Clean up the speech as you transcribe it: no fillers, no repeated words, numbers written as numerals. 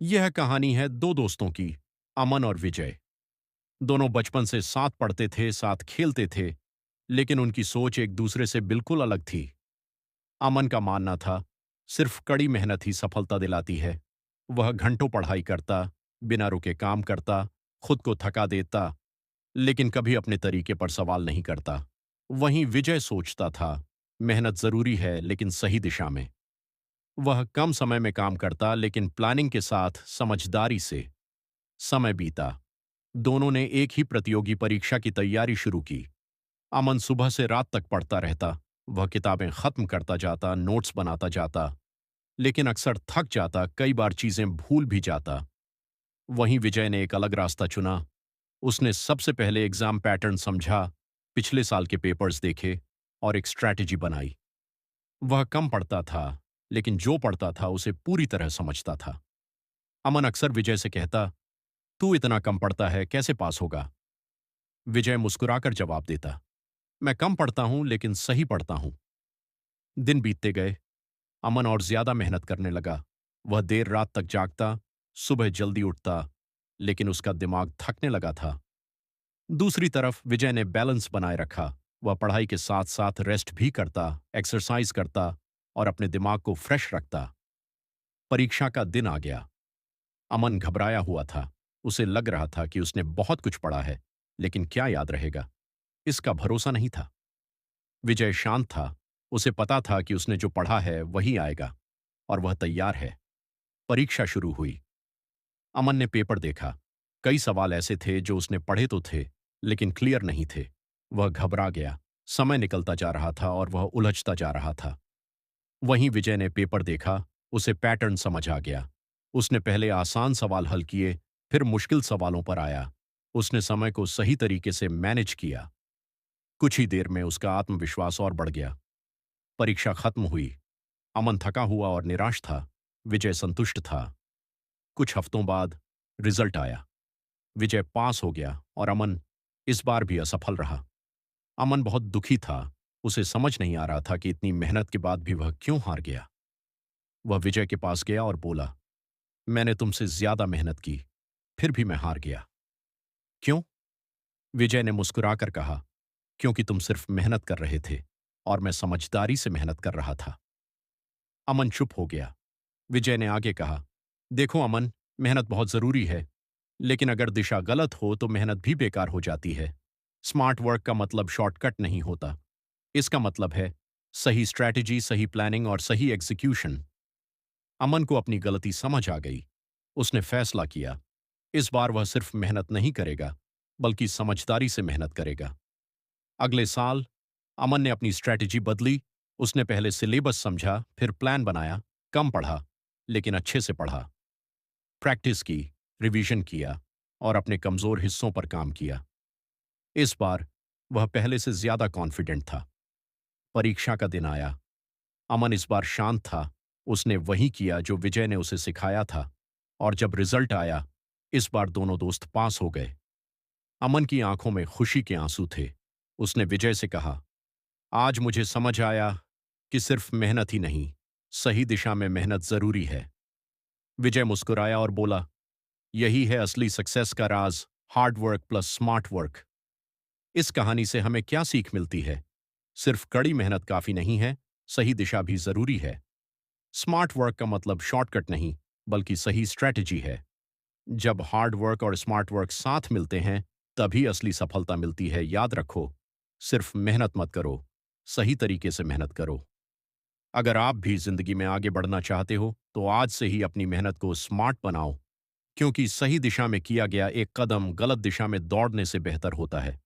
यह कहानी है दो दोस्तों की, अमन और विजय। दोनों बचपन से साथ पढ़ते थे, साथ खेलते थे, लेकिन उनकी सोच एक दूसरे से बिल्कुल अलग थी। अमन का मानना था, सिर्फ कड़ी मेहनत ही सफलता दिलाती है। वह घंटों पढ़ाई करता, बिना रुके काम करता, खुद को थका देता, लेकिन कभी अपने तरीके पर सवाल नहीं करता। वहीं विजय सोचता था, मेहनत जरूरी है, लेकिन सही दिशा में। वह कम समय में काम करता, लेकिन प्लानिंग के साथ समझदारी से। समय बीता। दोनों ने एक ही प्रतियोगी परीक्षा की तैयारी शुरू की। अमन सुबह से रात तक पढ़ता रहता। वह किताबें खत्म करता जाता, नोट्स बनाता जाता, लेकिन अक्सर थक जाता, कई बार चीजें भूल भी जाता। वहीं विजय ने एक अलग रास्ता चुना। उसने सबसे पहले एग्जाम पैटर्न समझा, पिछले साल के पेपर्स देखे और एक स्ट्रैटेजी बनाई। वह कम पढ़ता था, लेकिन जो पढ़ता था उसे पूरी तरह समझता था। अमन अक्सर विजय से कहता, तू इतना कम पढ़ता है, कैसे पास होगा? विजय मुस्कुराकर जवाब देता, मैं कम पढ़ता हूं, लेकिन सही पढ़ता हूं। दिन बीतते गए। अमन और ज्यादा मेहनत करने लगा। वह देर रात तक जागता, सुबह जल्दी उठता, लेकिन उसका दिमाग थकने लगा था। दूसरी तरफ विजय ने बैलेंस बनाए रखा। वह पढ़ाई के साथ साथ रेस्ट भी करता, एक्सरसाइज करता और अपने दिमाग को फ्रेश रखता। परीक्षा का दिन आ गया। अमन घबराया हुआ था। उसे लग रहा था कि उसने बहुत कुछ पढ़ा है, लेकिन क्या याद रहेगा, इसका भरोसा नहीं था। विजय शांत था। उसे पता था कि उसने जो पढ़ा है वही आएगा, और वह तैयार है। परीक्षा शुरू हुई। अमन ने पेपर देखा। कई सवाल ऐसे थे जो उसने पढ़े तो थे, लेकिन क्लियर नहीं थे। वह घबरा गया। समय निकलता जा रहा था और वह उलझता जा रहा था। वहीं विजय ने पेपर देखा। उसे पैटर्न समझ आ गया। उसने पहले आसान सवाल हल किए, फिर मुश्किल सवालों पर आया। उसने समय को सही तरीके से मैनेज किया। कुछ ही देर में उसका आत्मविश्वास और बढ़ गया। परीक्षा खत्म हुई। अमन थका हुआ और निराश था। विजय संतुष्ट था। कुछ हफ्तों बाद रिजल्ट आया। विजय पास हो गया और अमन इस बार भी असफल रहा। अमन बहुत दुखी था। उसे समझ नहीं आ रहा था कि इतनी मेहनत के बाद भी वह क्यों हार गया। वह विजय के पास गया और बोला, मैंने तुमसे ज्यादा मेहनत की, फिर भी मैं हार गया। क्यों? विजय ने मुस्कुराकर कहा, क्योंकि तुम सिर्फ मेहनत कर रहे थे और मैं समझदारी से मेहनत कर रहा था। अमन चुप हो गया। विजय ने आगे कहा, देखो अमन, मेहनत बहुत जरूरी है, लेकिन अगर दिशा गलत हो तो मेहनत भी बेकार हो जाती है। स्मार्ट वर्क का मतलब शॉर्टकट नहीं होता। इसका मतलब है सही स्ट्रैटेजी, सही प्लानिंग और सही एग्जीक्यूशन। अमन को अपनी गलती समझ आ गई। उसने फैसला किया, इस बार वह सिर्फ मेहनत नहीं करेगा, बल्कि समझदारी से मेहनत करेगा। अगले साल अमन ने अपनी स्ट्रैटेजी बदली। उसने पहले सिलेबस समझा, फिर प्लान बनाया। कम पढ़ा, लेकिन अच्छे से पढ़ा। प्रैक्टिस की, रिवीजन किया और अपने कमजोर हिस्सों पर काम किया। इस बार वह पहले से ज्यादा कॉन्फिडेंट था। परीक्षा का दिन आया। अमन इस बार शांत था। उसने वही किया जो विजय ने उसे सिखाया था, और जब रिजल्ट आया, इस बार दोनों दोस्त पास हो गए। अमन की आंखों में खुशी के आंसू थे। उसने विजय से कहा, आज मुझे समझ आया कि सिर्फ मेहनत ही नहीं, सही दिशा में मेहनत जरूरी है। विजय मुस्कुराया और बोला, यही है असली सक्सेस का राज, hard work plus smart work. इस कहानी से हमें क्या सीख मिलती है? सिर्फ कड़ी मेहनत काफी नहीं है, सही दिशा भी जरूरी है। स्मार्ट वर्क का मतलब शॉर्टकट नहीं, बल्कि सही स्ट्रैटेजी है। जब हार्ड वर्क और स्मार्ट वर्क साथ मिलते हैं, तभी असली सफलता मिलती है। याद रखो, सिर्फ मेहनत मत करो, सही तरीके से मेहनत करो। अगर आप भी जिंदगी में आगे बढ़ना चाहते हो, तो आज से ही अपनी मेहनत को स्मार्ट बनाओ, क्योंकि सही दिशा में किया गया एक कदम गलत दिशा में दौड़ने से बेहतर होता है।